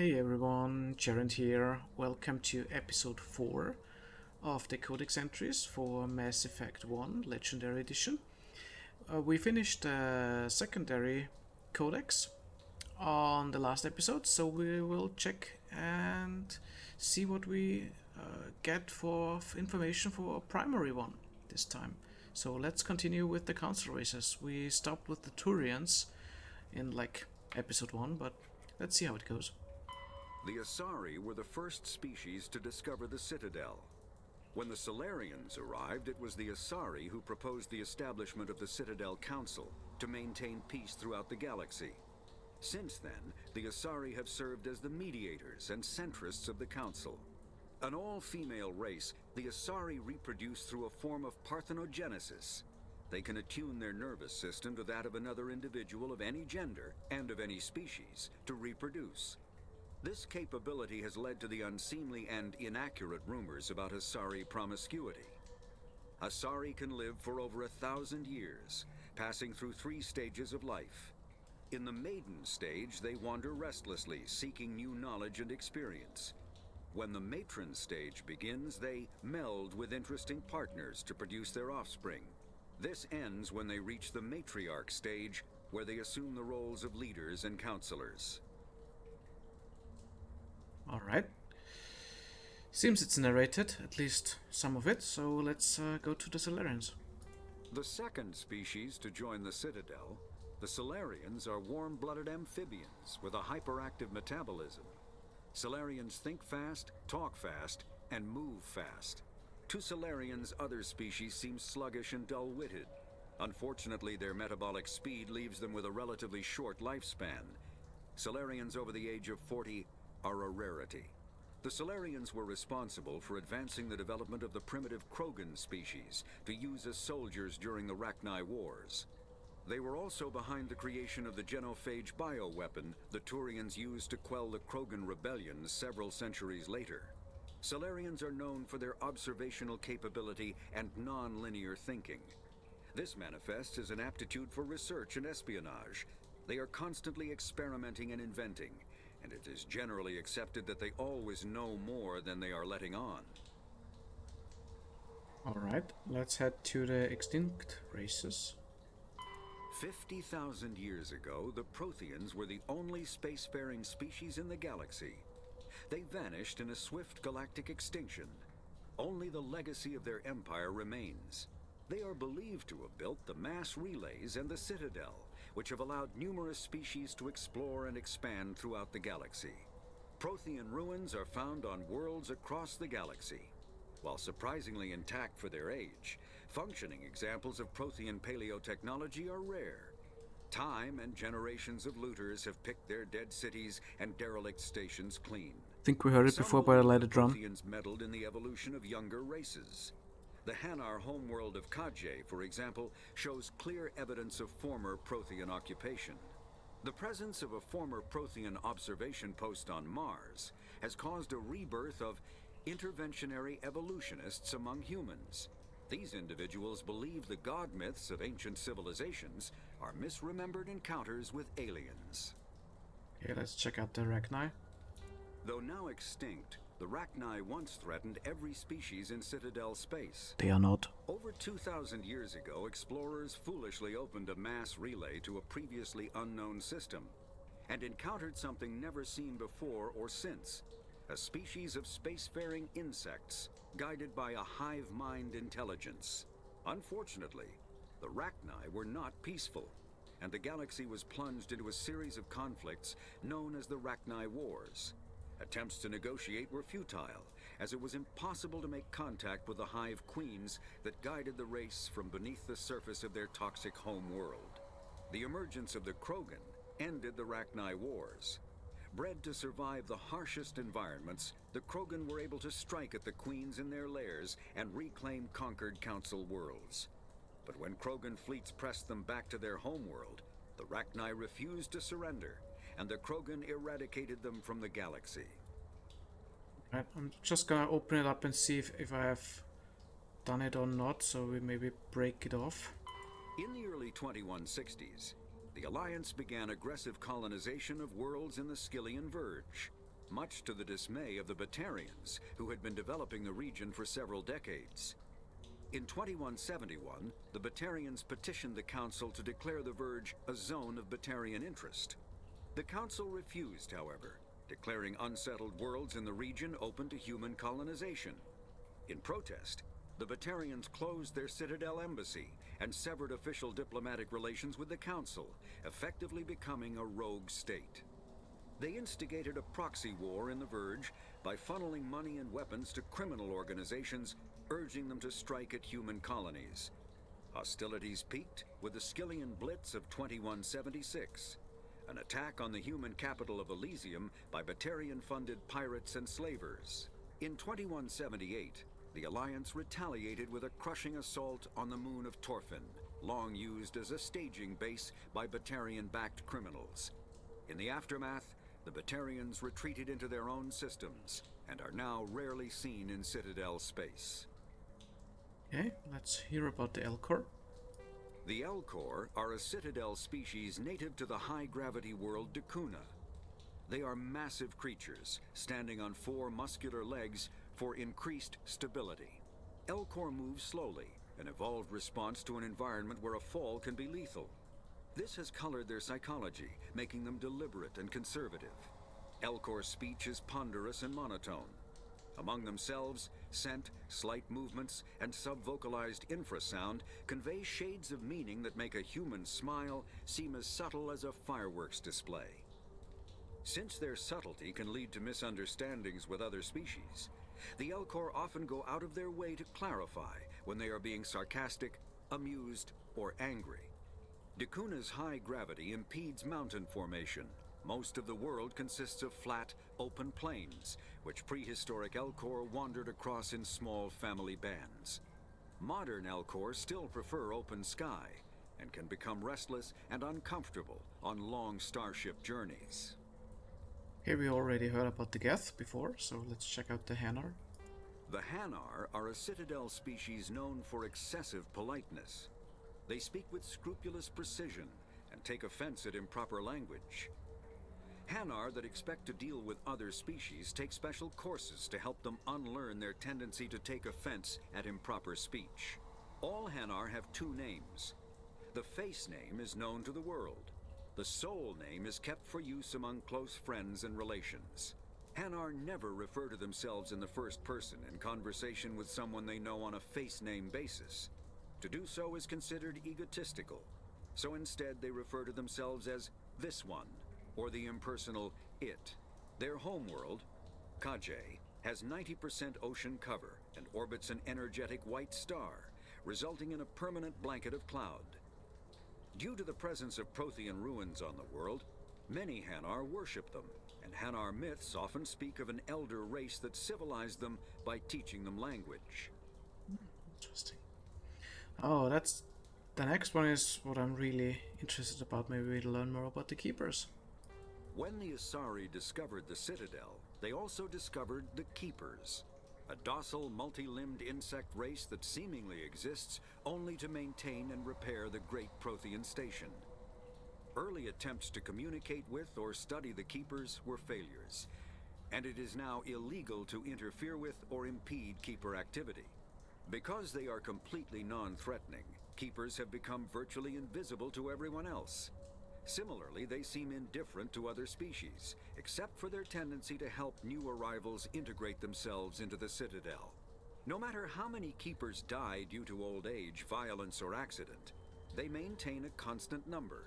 Hey everyone, Geraint here. Welcome to episode 4 of the Codex entries for Mass Effect 1 Legendary Edition. We finished the secondary Codex on the last episode, so we will check and see what we get for information for a primary one this time. So let's continue with the council races. We stopped with the Turians in episode 1, but let's see how it goes. The Asari were the first species to discover the Citadel. When the Solarians arrived, it was the Asari who proposed the establishment of the Citadel Council to maintain peace throughout the galaxy. Since then, the Asari have served as the mediators and centrists of the Council. An all-female race, the Asari reproduce through a form of parthenogenesis. They can attune their nervous system to that of another individual of any gender and of any species to reproduce. This capability has led to the unseemly and inaccurate rumors about Asari promiscuity. Asari can live for over 1,000 years, passing through 3 stages of life. In the maiden stage, they wander restlessly, seeking new knowledge and experience. When the matron stage begins, they meld with interesting partners to produce their offspring. This ends when they reach the matriarch stage, where they assume the roles of leaders and counselors. Alright. Seems it's narrated, at least some of it, so let's go to the Solarians. The second species to join the Citadel, the Solarians, are warm-blooded amphibians with a hyperactive metabolism. Solarians think fast, talk fast, and move fast. To Solarians, other species seem sluggish and dull-witted. Unfortunately, their metabolic speed leaves them with a relatively short lifespan. Solarians over the age of 40 are a rarity. The Solarians were responsible for advancing the development of the primitive Krogan species to use as soldiers during the Rachni Wars. They were also behind the creation of the genophage bioweapon the Turians used to quell the Krogan rebellions several centuries later. Solarians are known for their observational capability and non-linear thinking. This manifests as an aptitude for research and espionage. They are constantly experimenting and inventing, and it is generally accepted that they always know more than they are letting on. Alright, let's head to the extinct races. 50,000 years ago, the Protheans were the only spacefaring species in the galaxy. They vanished in a swift galactic extinction. Only the legacy of their empire remains. They are believed to have built the mass relays and the Citadel, which have allowed numerous species to explore and expand throughout the galaxy. Prothean ruins are found on worlds across the galaxy. While surprisingly intact for their age, functioning examples of Prothean paleotechnology are rare. Time and generations of looters have picked their dead cities and derelict stations clean. I think we heard it before, but I let it run. Protheans meddled in the evolution of younger races. The Hanar homeworld of Kajay, for example, shows clear evidence of former Prothean occupation. The presence of a former Prothean observation post on Mars has caused a rebirth of interventionary evolutionists among humans. These individuals believe the god myths of ancient civilizations are misremembered encounters with aliens. Okay, let's check out the Rachni. Though now extinct, the Rachni once threatened every species in Citadel space. They are not. Over 2,000 years ago, explorers foolishly opened a mass relay to a previously unknown system and encountered something never seen before or since, a species of spacefaring insects guided by a hive mind intelligence. Unfortunately, the Rachni were not peaceful, and the galaxy was plunged into a series of conflicts known as the Rachni Wars. Attempts to negotiate were futile, as it was impossible to make contact with the hive queens that guided the race from beneath the surface of their toxic home world. The emergence of the Krogan ended the Rachni Wars. Bred to survive the harshest environments, the Krogan were able to strike at the queens in their lairs and reclaim conquered council worlds. But when Krogan fleets pressed them back to their homeworld, the Rachni refused to surrender, and the Krogan eradicated them from the galaxy. Right, I'm just gonna open it up and see if I have done it or not, so we maybe break it off. In the early 2160s, the Alliance began aggressive colonization of worlds in the Skyllian Verge. much to the dismay of the Batarians, who had been developing the region for several decades. In 2171, the Batarians petitioned the Council to declare the Verge a zone of Batarian interest. The Council refused, however, declaring unsettled worlds in the region open to human colonization. In protest, the Batarians closed their Citadel embassy and severed official diplomatic relations with the Council, effectively becoming a rogue state. They instigated a proxy war in the Verge by funneling money and weapons to criminal organizations, urging them to strike at human colonies. Hostilities peaked with the Skillian Blitz of 2176, an attack on the human capital of Elysium by Batarian-funded pirates and slavers. In 2178, the Alliance retaliated with a crushing assault on the moon of Torfin, long used as a staging base by Batarian-backed criminals. In the aftermath, the Batarians retreated into their own systems and are now rarely seen in Citadel space. Okay, let's hear about the Elcor. The Elcor are a Citadel species native to the high-gravity world Dakuna. They are massive creatures, standing on 4 muscular legs for increased stability. Elcor move slowly, an evolved response to an environment where a fall can be lethal. This has colored their psychology, making them deliberate and conservative. Elcor's speech is ponderous and monotone. Among themselves, scent, slight movements, and sub-vocalized infrasound convey shades of meaning that make a human smile seem as subtle as a fireworks display. Since their subtlety can lead to misunderstandings with other species, the Elcor often go out of their way to clarify when they are being sarcastic, amused, or angry. Dakuna's high gravity impedes mountain formation. Most of the world consists of flat, open plains, which prehistoric Elcor wandered across in small family bands. Modern Elcor still prefer open sky, and can become restless and uncomfortable on long starship journeys. Here we already heard about the Geth before, so let's check out the Hanar. The Hanar are a Citadel species known for excessive politeness. They speak with scrupulous precision and take offense at improper language. Hanar that expect to deal with other species take special courses to help them unlearn their tendency to take offense at improper speech. All Hanar have 2 names. The face name is known to the world. The soul name is kept for use among close friends and relations. Hanar never refer to themselves in the first person in conversation with someone they know on a face name basis. To do so is considered egotistical, so instead they refer to themselves as this one, or the impersonal it. Their homeworld, Kajay, has 90% ocean cover and orbits an energetic white star, resulting in a permanent blanket of cloud. Due to the presence of Prothean ruins on the world, many Hanar worship them, and Hanar myths often speak of an elder race that civilized them by teaching them language. Interesting. Oh, that's... The next one is what I'm really interested about. Maybe we'll learn more about the Keepers. When the Asari discovered the Citadel, they also discovered the Keepers, a docile, multi-limbed insect race that seemingly exists only to maintain and repair the Great Prothean Station. Early attempts to communicate with or study the Keepers were failures, and it is now illegal to interfere with or impede Keeper activity. Because they are completely non-threatening, Keepers have become virtually invisible to everyone else. Similarly, they seem indifferent to other species, except for their tendency to help new arrivals integrate themselves into the Citadel. No matter how many Keepers die due to old age, violence, or accident, they maintain a constant number.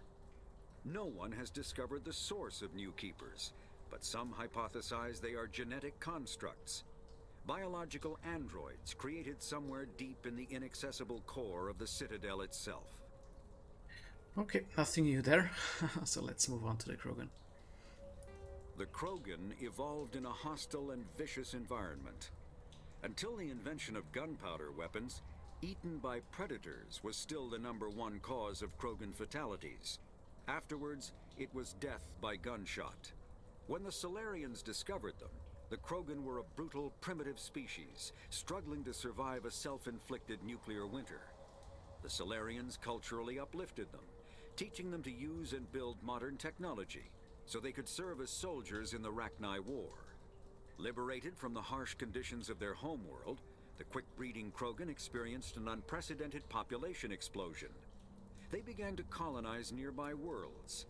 No one has discovered the source of new Keepers, but some hypothesize they are genetic constructs. Biological androids created somewhere deep in the inaccessible core of the Citadel itself. Okay, nothing new there. So let's move on to the Krogan. The Krogan evolved in a hostile and vicious environment. Until the invention of gunpowder weapons, eaten by predators was still the #1 cause of Krogan fatalities. Afterwards, it was death by gunshot. When the Solarians discovered them, the Krogan were a brutal, primitive species, struggling to survive a self-inflicted nuclear winter. The Solarians culturally uplifted them, teaching them to use and build modern technology, so they could serve as soldiers in the Rachni War. Liberated from the harsh conditions of their homeworld, the quick-breeding Krogan experienced an unprecedented population explosion. They began to colonize nearby worlds,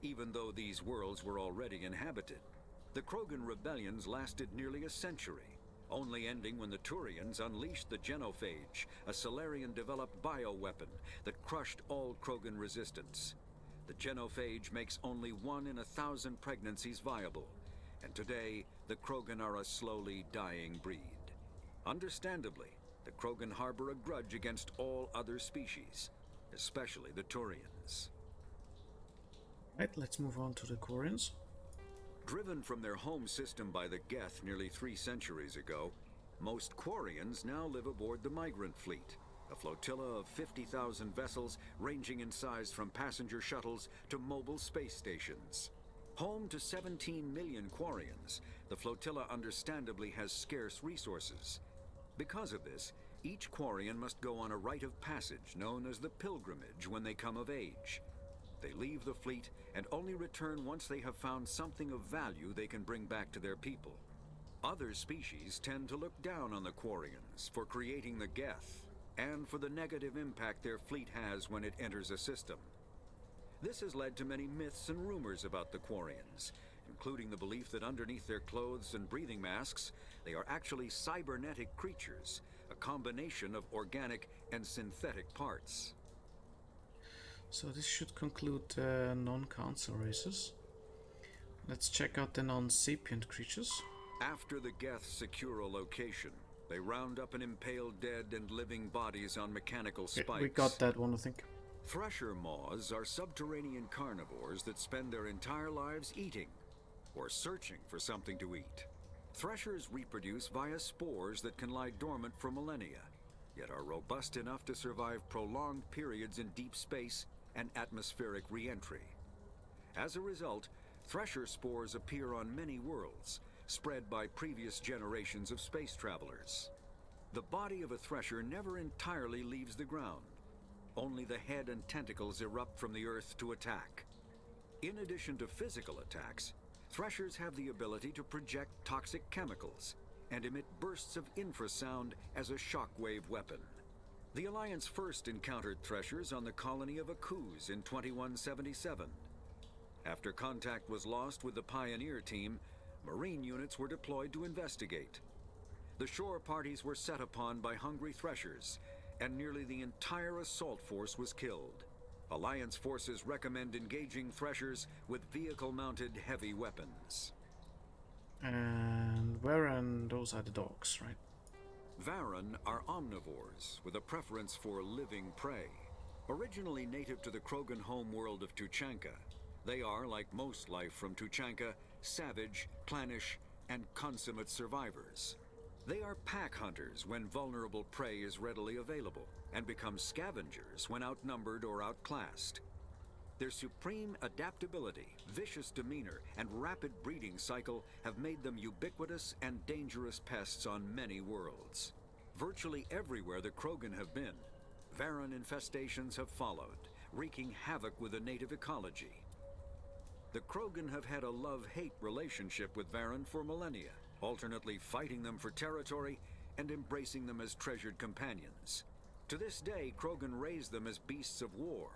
even though these worlds were already inhabited. The Krogan rebellions lasted nearly a century, only ending when the Turians unleashed the Genophage, a Solarian-developed bioweapon that crushed all Krogan resistance. The Genophage makes only 1 in 1,000 pregnancies viable, and today the Krogan are a slowly dying breed. Understandably, the Krogan harbor a grudge against all other species, especially the Turians. Right, let's move on to the Quarians. Driven from their home system by the Geth nearly 3 centuries ago, most Quarians now live aboard the Migrant Fleet, a flotilla of 50,000 vessels ranging in size from passenger shuttles to mobile space stations. Home to 17 million Quarians, the flotilla understandably has scarce resources. Because of this, each Quarian must go on a rite of passage known as the Pilgrimage when they come of age. They leave the fleet and only return once they have found something of value they can bring back to their people. Other species tend to look down on the Quarians for creating the Geth, and for the negative impact their fleet has when it enters a system. This has led to many myths and rumors about the Quarians, including the belief that underneath their clothes and breathing masks, they are actually cybernetic creatures, a combination of organic and synthetic parts. So this should conclude the non-council races. Let's check out the non-sapient creatures. After the Geth secure a location, they round up and impale dead and living bodies on mechanical spikes. We got that one, I think. Thresher moths are subterranean carnivores that spend their entire lives eating, or searching for something to eat. Threshers reproduce via spores that can lie dormant for millennia, yet are robust enough to survive prolonged periods in deep space and atmospheric re-entry. As a result, thresher spores appear on many worlds, spread by previous generations of space travelers. The body of a thresher never entirely leaves the ground. Only the head and tentacles erupt from the earth to attack. In addition to physical attacks, threshers have the ability to project toxic chemicals and emit bursts of infrasound as a shockwave weapon. The Alliance first encountered threshers on the colony of Akuz in 2177. After contact was lost with the Pioneer team, Marine units were deployed to investigate. The shore parties were set upon by hungry threshers, and nearly the entire assault force was killed. Alliance forces recommend engaging threshers with vehicle-mounted heavy weapons. And Varen, those are the dogs, right? Varen are omnivores with a preference for living prey. Originally native to the Krogan homeworld of Tuchanka, they are, like most life from Tuchanka, savage, clannish, and consummate survivors. They are pack hunters when vulnerable prey is readily available, and become scavengers when outnumbered or outclassed. Their supreme adaptability, vicious demeanor, and rapid breeding cycle have made them ubiquitous and dangerous pests on many worlds. Virtually everywhere the Krogan have been, Varen infestations have followed, wreaking havoc with the native ecology. The Krogan have had a love-hate relationship with Varen for millennia, alternately fighting them for territory and embracing them as treasured companions. To this day, Krogan raise them as beasts of war.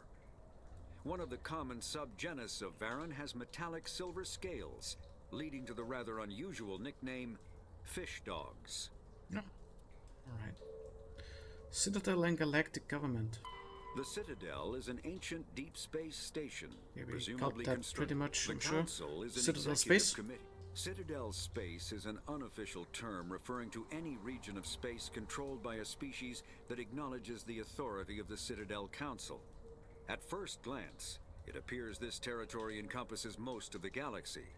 One of the common subgenus of Varen has metallic silver scales, leading to the rather unusual nickname fish dogs. Yeah. Alright. Citadel and Galactic Government. The Citadel is an ancient deep space station, Yeah, we presumably got that constructed. pretty much, The I'm sure. Council is an Citadel executive space? committee. Citadel space is an unofficial term referring to any region of space controlled by a species that acknowledges the authority of the Citadel Council. At first glance, it appears this territory encompasses most of the galaxy.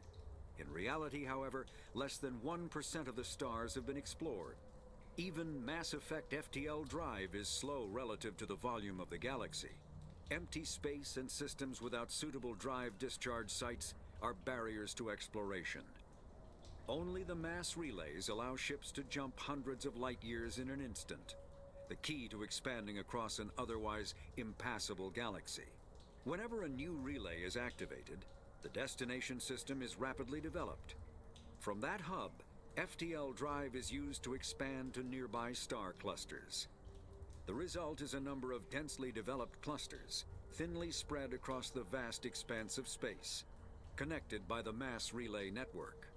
In reality, however, less than 1% of the stars have been explored. Even Mass Effect FTL drive is slow relative to the volume of the galaxy. Empty space and systems without suitable drive discharge sites are barriers to exploration. Only the mass relays allow ships to jump hundreds of light years in an instant, the key to expanding across an otherwise impassable galaxy. Whenever a new relay is activated, the destination system is rapidly developed. From that hub, FTL drive is used to expand to nearby star clusters. The result is a number of densely developed clusters, thinly spread across the vast expanse of space, connected by the mass relay network.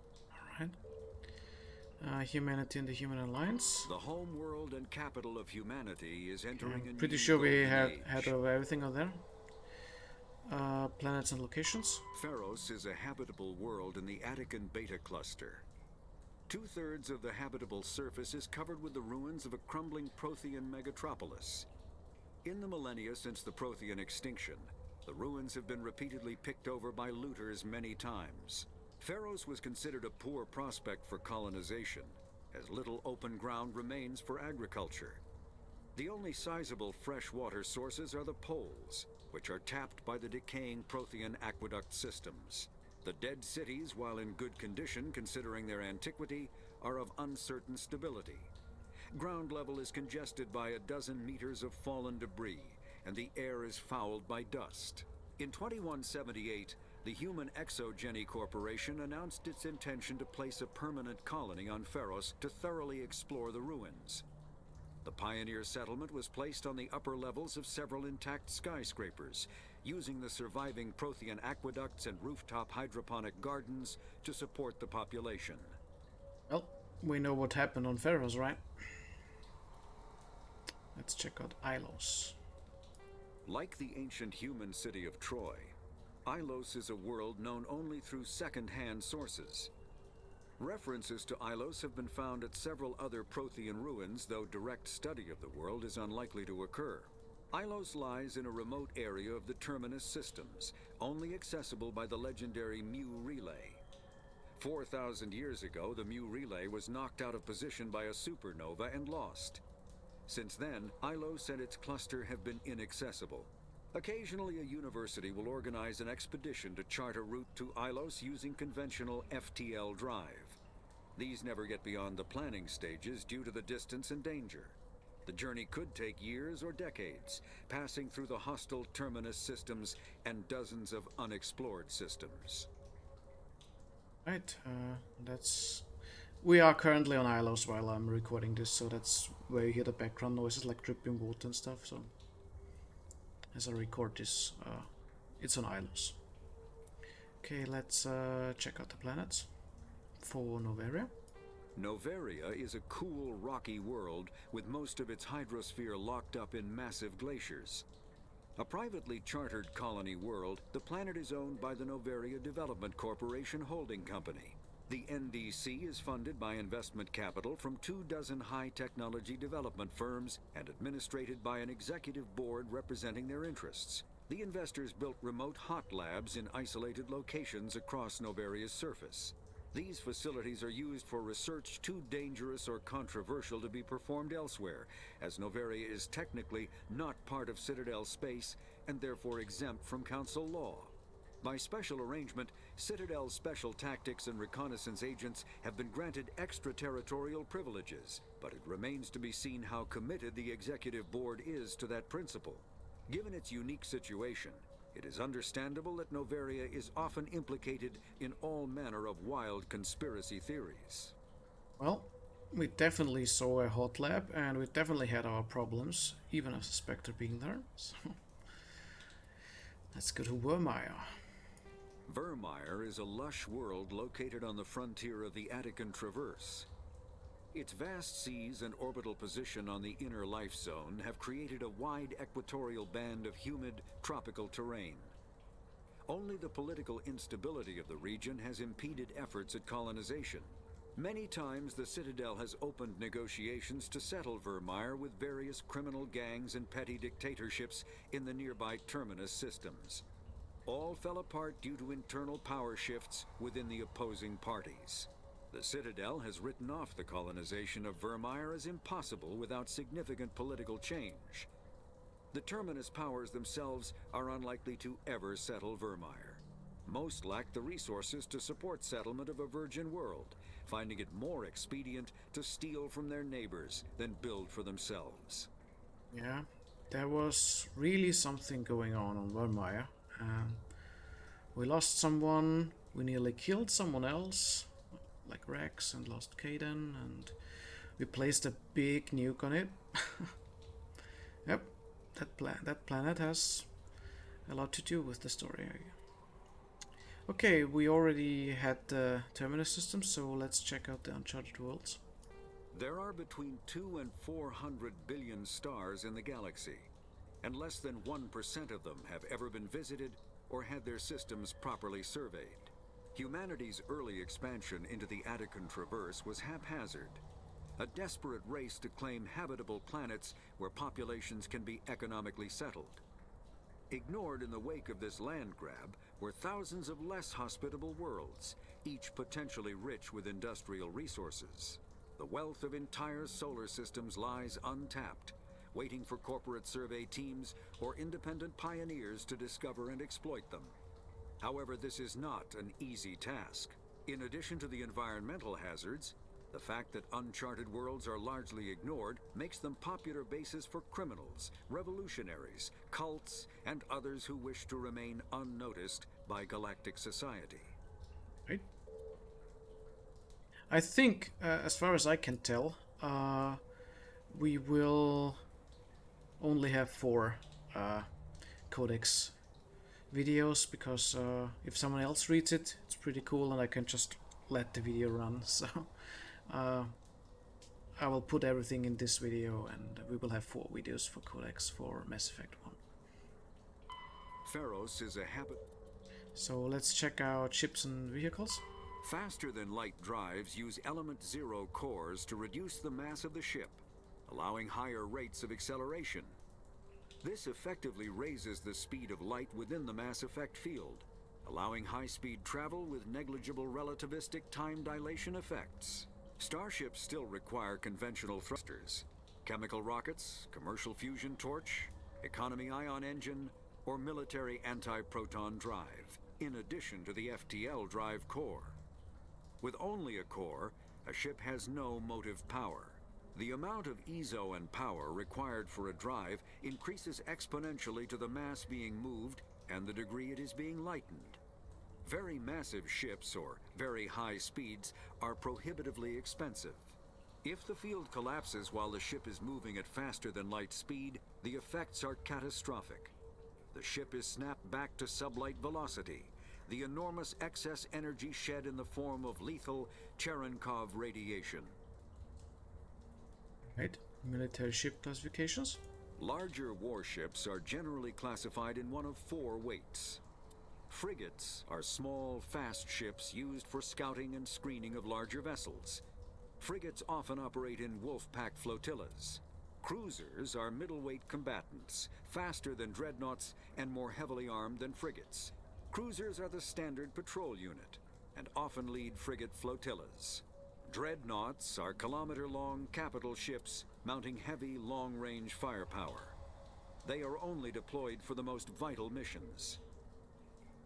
Alright. Humanity and the Human Alliance. The home world and capital of humanity is entering a pretty new sure we golden had age. everything on there. Planets and locations. Pharos is a habitable world in the Attican Beta cluster. 2/3 of the habitable surface is covered with the ruins of a crumbling Prothean megatropolis. In the millennia since the Prothean extinction, the ruins have been repeatedly picked over by looters many times. Pharos was considered a poor prospect for colonization, as little open ground remains for agriculture. The only sizable freshwater sources are the poles, which are tapped by the decaying Prothean aqueduct systems. The dead cities, while in good condition considering their antiquity, are of uncertain stability. Ground level is congested by a dozen meters of fallen debris, and the air is fouled by dust. In 2178, the Human Exogeny Corporation announced its intention to place a permanent colony on Pharos to thoroughly explore the ruins. The pioneer settlement was placed on the upper levels of several intact skyscrapers, using the surviving Prothean aqueducts and rooftop hydroponic gardens to support the population. Well, we know what happened on Pharos, right? Let's check out Ilos. Like the ancient human city of Troy, Ilos is a world known only through second-hand sources. References to Ilos have been found at several other Prothean ruins, though direct study of the world is unlikely to occur. Ilos lies in a remote area of the Terminus systems, only accessible by the legendary Mu Relay. 4,000 years ago, the Mu Relay was knocked out of position by a supernova and lost. Since then, Ilos and its cluster have been inaccessible. Occasionally, a university will organize an expedition to chart a route to Ilos using conventional FTL drive. These never get beyond the planning stages due to the distance and danger. The journey could take years or decades, passing through the hostile Terminus systems and dozens of unexplored systems. Right, we are currently on Ilos while I'm recording this, so that's where you hear the background noises like dripping water and stuff. So as I record this, it's on Ilos. Okay, let's check out the planets for Noveria. Noveria is a cool, rocky world with most of its hydrosphere locked up in massive glaciers. A privately chartered colony world, the planet is owned by the Noveria Development Corporation Holding Company. The NDC is funded by investment capital from 24 high-technology development firms and administrated by an executive board representing their interests. The investors built remote hot labs in isolated locations across Noveria's surface. These facilities are used for research too dangerous or controversial to be performed elsewhere, as Noveria is technically not part of Citadel space and therefore exempt from council law. By special arrangement, Citadel's special tactics and reconnaissance agents have been granted extraterritorial privileges, but it remains to be seen how committed the executive board is to that principle. Given its unique situation, it is understandable that Noveria is often implicated in all manner of wild conspiracy theories. Well, we definitely saw a hot lab, and we definitely had our problems, even as a Spectre being there. So let's go to Vermeer. Vermeer is a lush world located on the frontier of the Attican Traverse. Its vast seas and orbital position on the inner life zone have created a wide equatorial band of humid, tropical terrain. Only the political instability of the region has impeded efforts at colonization. Many times the Citadel has opened negotiations to settle Vermeer with various criminal gangs and petty dictatorships in the nearby Terminus systems. All fell apart due to internal power shifts within the opposing parties. The Citadel has written off the colonization of Vermeer as impossible without significant political change. The Terminus powers themselves are unlikely to ever settle Vermeer. Most lack the resources to support settlement of a virgin world, finding it more expedient to steal from their neighbors than build for themselves. Yeah, there was really something going on Vermeer. We lost someone, we nearly killed someone else. like Rex and Lost Caden, and we placed a big nuke on it. Yep, that planet has a lot to do with the story. Okay, we already had the terminus system, so let's check out the uncharted worlds. There are between 2 and 400 billion stars in the galaxy, and less than 1% of them have ever been visited or had their systems properly surveyed. Humanity's early expansion into the Attican Traverse was haphazard, a desperate race to claim habitable planets where populations can be economically settled. Ignored in the wake of this land grab were thousands of less hospitable worlds, each potentially rich with industrial resources. The wealth of entire solar systems lies untapped, waiting for corporate survey teams or independent pioneers to discover and exploit them. However, this is not an easy task. In addition to the environmental hazards, the fact that uncharted worlds are largely ignored makes them popular bases for criminals, revolutionaries, cults, and others who wish to remain unnoticed by galactic society. Right. I think, as far as I can tell, we will only have 4 Codex videos, because if someone else reads it, it's pretty cool and I can just let the video run. So I will put everything in this video, and we will have 4 videos for Codex for Mass Effect 1. Pharos is a So let's check out ships and vehicles. Faster-than-light drives use element 0 cores to reduce the mass of the ship, allowing higher rates of acceleration. This effectively raises the speed of light within the mass effect field, allowing high-speed travel with negligible relativistic time dilation effects. Starships still require conventional thrusters, chemical rockets, commercial fusion torch, economy ion engine, or military anti-proton drive, in addition to the FTL drive core. With only a core, a ship has no motive power. The amount of ESO and power required for a drive increases exponentially to the mass being moved and the degree it is being lightened. Very massive ships, or very high speeds, are prohibitively expensive. If the field collapses while the ship is moving at faster than light speed, the effects are catastrophic. The ship is snapped back to sublight velocity, the enormous excess energy shed in the form of lethal Cherenkov radiation. Right, military ship classifications. Larger warships are generally classified in one of 4 weights. Frigates are small, fast ships used for scouting and screening of larger vessels. Frigates often operate in wolf-pack flotillas. Cruisers are middleweight combatants, faster than dreadnoughts and more heavily armed than frigates. Cruisers are the standard patrol unit and often lead frigate flotillas. Dreadnoughts are kilometer-long capital ships mounting heavy, long-range firepower. They are only deployed for the most vital missions.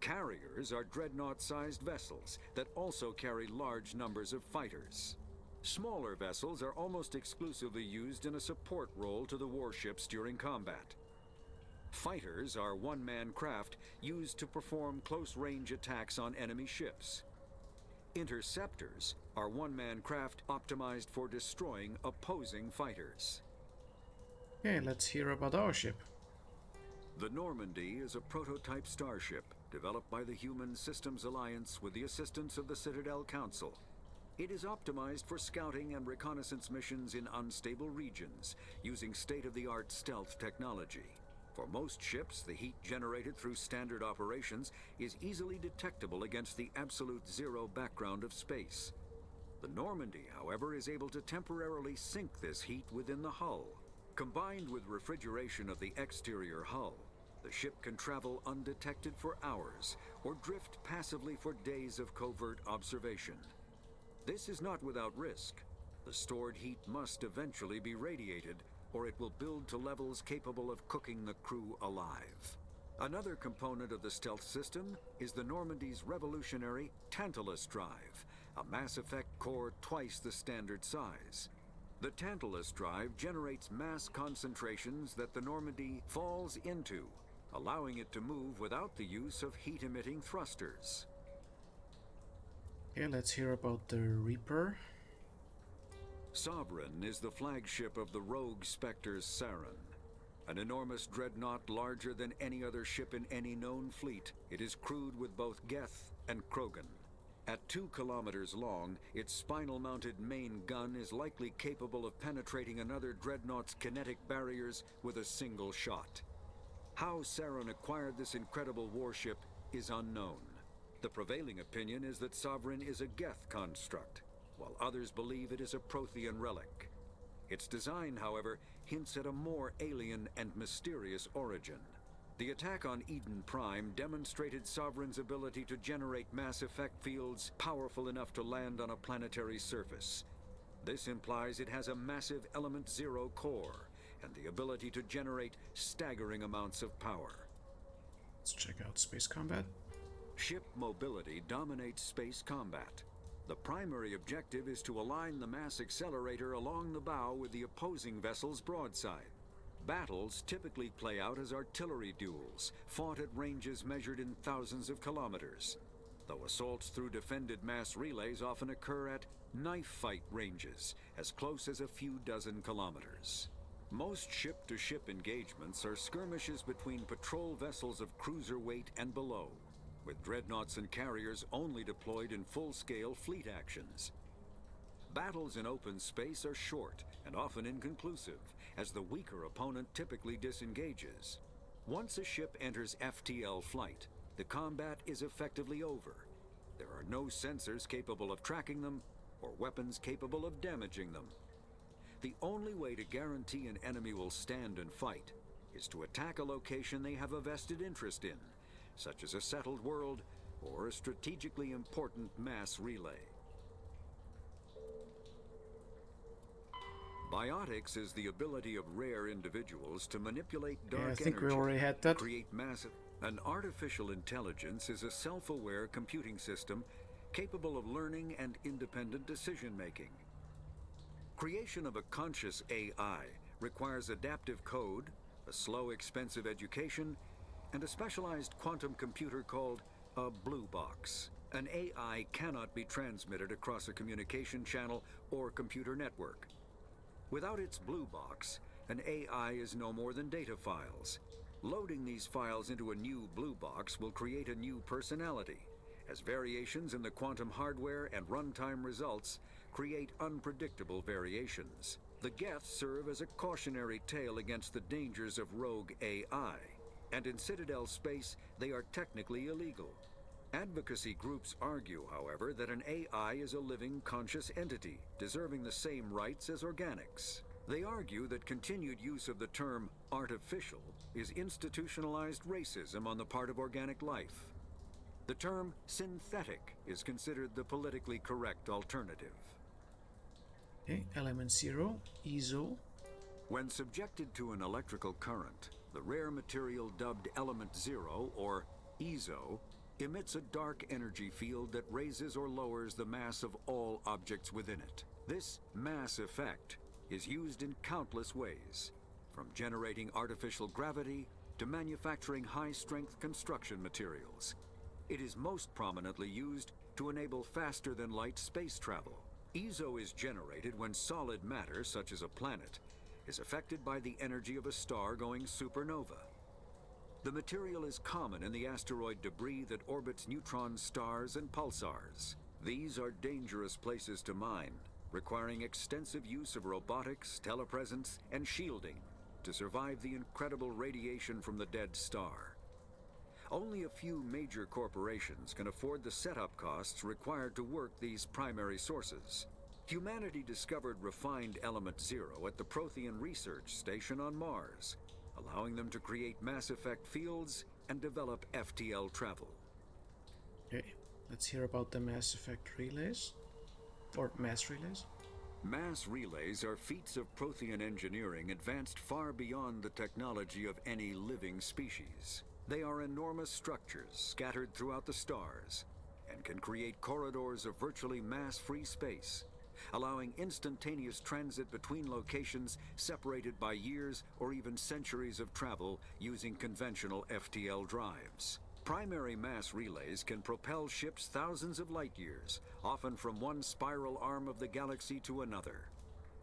Carriers are dreadnought-sized vessels that also carry large numbers of fighters. Smaller vessels are almost exclusively used in a support role to the warships during combat. Fighters are one-man craft used to perform close-range attacks on enemy ships. Interceptors are one-man craft optimized for destroying opposing fighters. Okay, let's hear about our ship. The Normandy is a prototype starship developed by the Human Systems Alliance with the assistance of the Citadel Council. It is optimized for scouting and reconnaissance missions in unstable regions using state-of-the-art stealth technology. For most ships, the heat generated through standard operations is easily detectable against the absolute zero background of space. The Normandy, however, is able to temporarily sink this heat within the hull. Combined with refrigeration of the exterior hull, the ship can travel undetected for hours or drift passively for days of covert observation. This is not without risk. The stored heat must eventually be radiated, or it will build to levels capable of cooking the crew alive. Another component of the stealth system is the Normandy's revolutionary Tantalus drive, a Mass Effect core twice the standard size. The Tantalus drive generates mass concentrations that the Normandy falls into, allowing it to move without the use of heat-emitting thrusters. Okay, let's hear about the Reaper. Sovereign is the flagship of the rogue Spectre's Saren. An enormous dreadnought larger than any other ship in any known fleet, it is crewed with both Geth and Krogan. At 2 kilometers long, its spinal-mounted main gun is likely capable of penetrating another dreadnought's kinetic barriers with a single shot. How Saren acquired this incredible warship is unknown. The prevailing opinion is that Sovereign is a Geth construct, while others believe it is a Prothean relic. Its design, however, hints at a more alien and mysterious origin. The attack on Eden Prime demonstrated Sovereign's ability to generate mass effect fields powerful enough to land on a planetary surface. This implies it has a massive Element Zero core and the ability to generate staggering amounts of power. Let's check out space combat. Ship mobility dominates space combat. The primary objective is to align the mass accelerator along the bow with the opposing vessel's broadside. Battles typically play out as artillery duels, fought at ranges measured in thousands of kilometers, though assaults through defended mass relays often occur at knife fight ranges, as close as a few dozen kilometers. Most ship-to-ship engagements are skirmishes between patrol vessels of cruiser weight and below, with dreadnoughts and carriers only deployed in full-scale fleet actions. Battles in open space are short and often inconclusive, as the weaker opponent typically disengages. Once a ship enters FTL flight, the combat is effectively over. There are no sensors capable of tracking them, or weapons capable of damaging them. The only way to guarantee an enemy will stand and fight is to attack a location they have a vested interest in, such as a settled world or a strategically important mass relay. Biotics is the ability of rare individuals to manipulate dark I think energy, we already had that. create massive. An artificial intelligence is a self-aware computing system capable of learning and independent decision-making. Creation of a conscious AI requires adaptive code, a slow, expensive education, and a specialized quantum computer called a blue box. An AI cannot be transmitted across a communication channel or computer network. Without its blue box, an AI is no more than data files. Loading these files into a new blue box will create a new personality, as variations in the quantum hardware and runtime results create unpredictable variations. The Geth serve as a cautionary tale against the dangers of rogue AI, and in Citadel space, they are technically illegal. Advocacy groups argue, however, that an AI is a living, conscious entity, deserving the same rights as organics. They argue that continued use of the term artificial is institutionalized racism on the part of organic life. The term synthetic is considered the politically correct alternative. Okay, Element Zero, ESO. When subjected to an electrical current, the rare material dubbed Element Zero, or ESO, emits a dark energy field that raises or lowers the mass of all objects within it. This mass effect is used in countless ways, from generating artificial gravity to manufacturing high-strength construction materials. It is most prominently used to enable faster-than-light space travel. ESO is generated when solid matter, such as a planet, is affected by the energy of a star going supernova. The material is common in the asteroid debris that orbits neutron stars and pulsars. These are dangerous places to mine, requiring extensive use of robotics, telepresence, and shielding to survive the incredible radiation from the dead star. Only a few major corporations can afford the setup costs required to work these primary sources. Humanity discovered refined Element Zero at the Prothean Research Station on Mars, allowing them to create mass effect fields and develop FTL travel. Okay, let's hear about the Mass Effect relays. Or mass relays. Mass relays are feats of Prothean engineering advanced far beyond the technology of any living species. They are enormous structures scattered throughout the stars and can create corridors of virtually mass-free space, allowing instantaneous transit between locations separated by years or even centuries of travel using conventional FTL drives. Primary mass relays can propel ships thousands of light years, often from one spiral arm of the galaxy to another.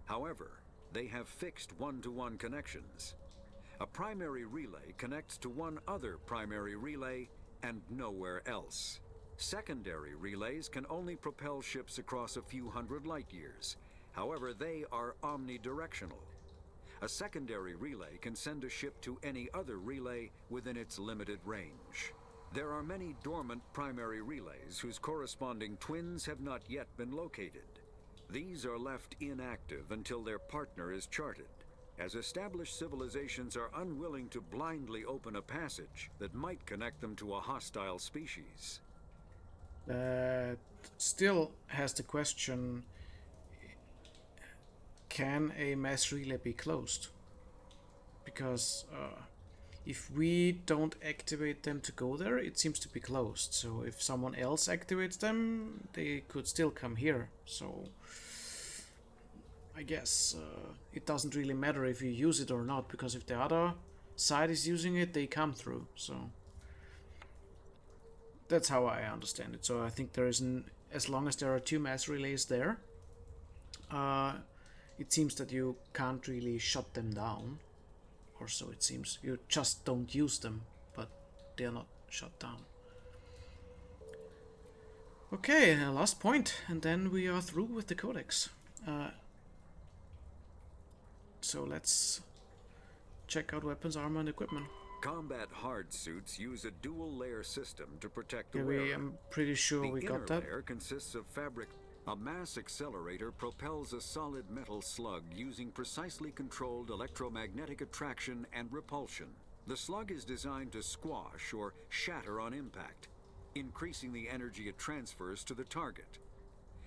However, they have fixed one-to-one connections. A primary relay connects to one other primary relay and nowhere else. Secondary relays can only propel ships across a few hundred light years. However, they are omnidirectional. A secondary relay can send a ship to any other relay within its limited range. There are many dormant primary relays whose corresponding twins have not yet been located. These are left inactive until their partner is charted, as established civilizations are unwilling to blindly open a passage that might connect them to a hostile species. That still has the question, can a mass relay be closed? Because if we don't activate them to go there, it seems to be closed. So if someone else activates them, they could still come here. So I guess it doesn't really matter if you use it or not, because if the other side is using it, they come through. So that's how I understand it. So I think there isn't, as long as there are two mass relays there, it seems that you can't really shut them down, or so it seems. You just don't use them, but they're not shut down. Okay, last point, and then we are through with the Codex. So let's check out weapons, armor, and equipment. Combat hard suits use a dual-layer system to protect the Okay, wearer. I'm pretty sure we got that. The inner layer consists of fabric. A mass accelerator propels a solid metal slug using precisely controlled electromagnetic attraction and repulsion. The slug is designed to squash or shatter on impact, increasing the energy it transfers to the target.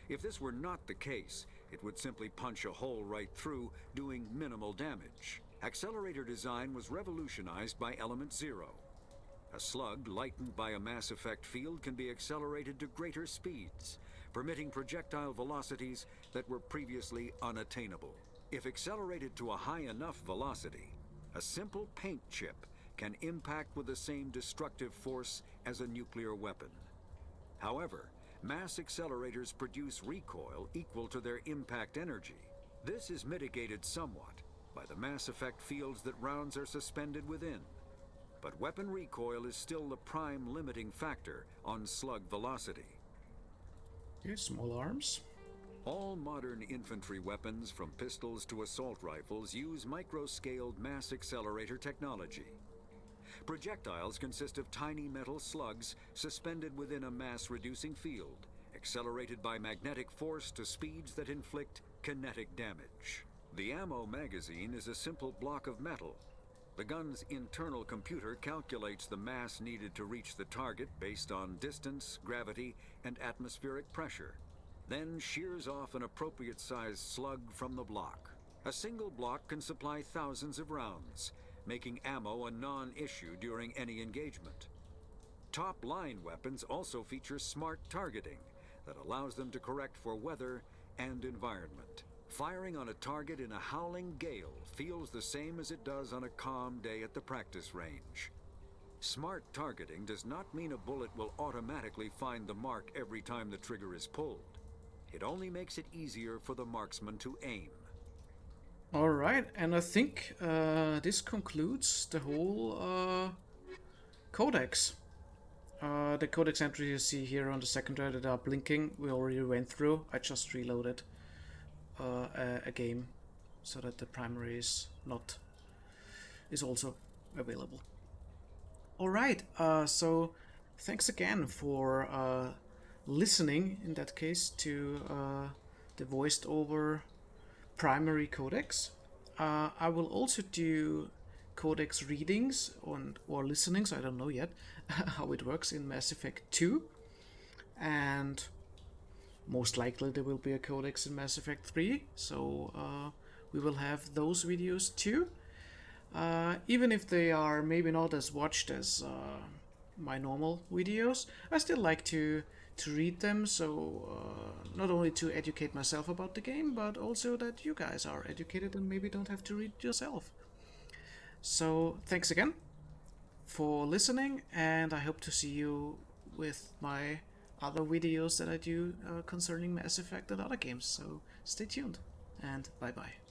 If this were not the case, it would simply punch a hole right through, doing minimal damage. Accelerator design was revolutionized by Element Zero. A slug lightened by a mass effect field can be accelerated to greater speeds, permitting projectile velocities that were previously unattainable. If accelerated to a high enough velocity, a simple paint chip can impact with the same destructive force as a nuclear weapon. However, mass accelerators produce recoil equal to their impact energy. This is mitigated somewhat by the mass effect fields that rounds are suspended within. But weapon recoil is still the prime limiting factor on slug velocity. Okay, small arms. All modern infantry weapons, from pistols to assault rifles, use micro-scaled mass accelerator technology. Projectiles consist of tiny metal slugs suspended within a mass-reducing field, accelerated by magnetic force to speeds that inflict kinetic damage. The ammo magazine is a simple block of metal. The gun's internal computer calculates the mass needed to reach the target based on distance, gravity, and atmospheric pressure, then shears off an appropriate-sized slug from the block. A single block can supply thousands of rounds, making ammo a non-issue during any engagement. Top-line weapons also feature smart targeting that allows them to correct for weather and environment. Firing on a target in a howling gale feels the same as it does on a calm day at the practice range. Smart targeting does not mean a bullet will automatically find the mark every time the trigger is pulled. It only makes it easier for the marksman to aim. Alright, and I think this concludes the whole Codex. The Codex entries you see here on the secondary that are blinking, we already went through. I just reloaded a game so that the primary is also available. Alright, so thanks again for listening, in that case, to the voiced over primary Codex. I will also do Codex readings or listenings, I don't know yet how it works in Mass Effect 2, and most likely there will be a Codex in Mass Effect 3, so we will have those videos too. Even if they are maybe not as watched as my normal videos, I still like to read them, so not only to educate myself about the game, but also that you guys are educated and maybe don't have to read yourself. So thanks again, for listening, and I hope to see you with my other videos that I do concerning Mass Effect and other games. So stay tuned, and bye bye.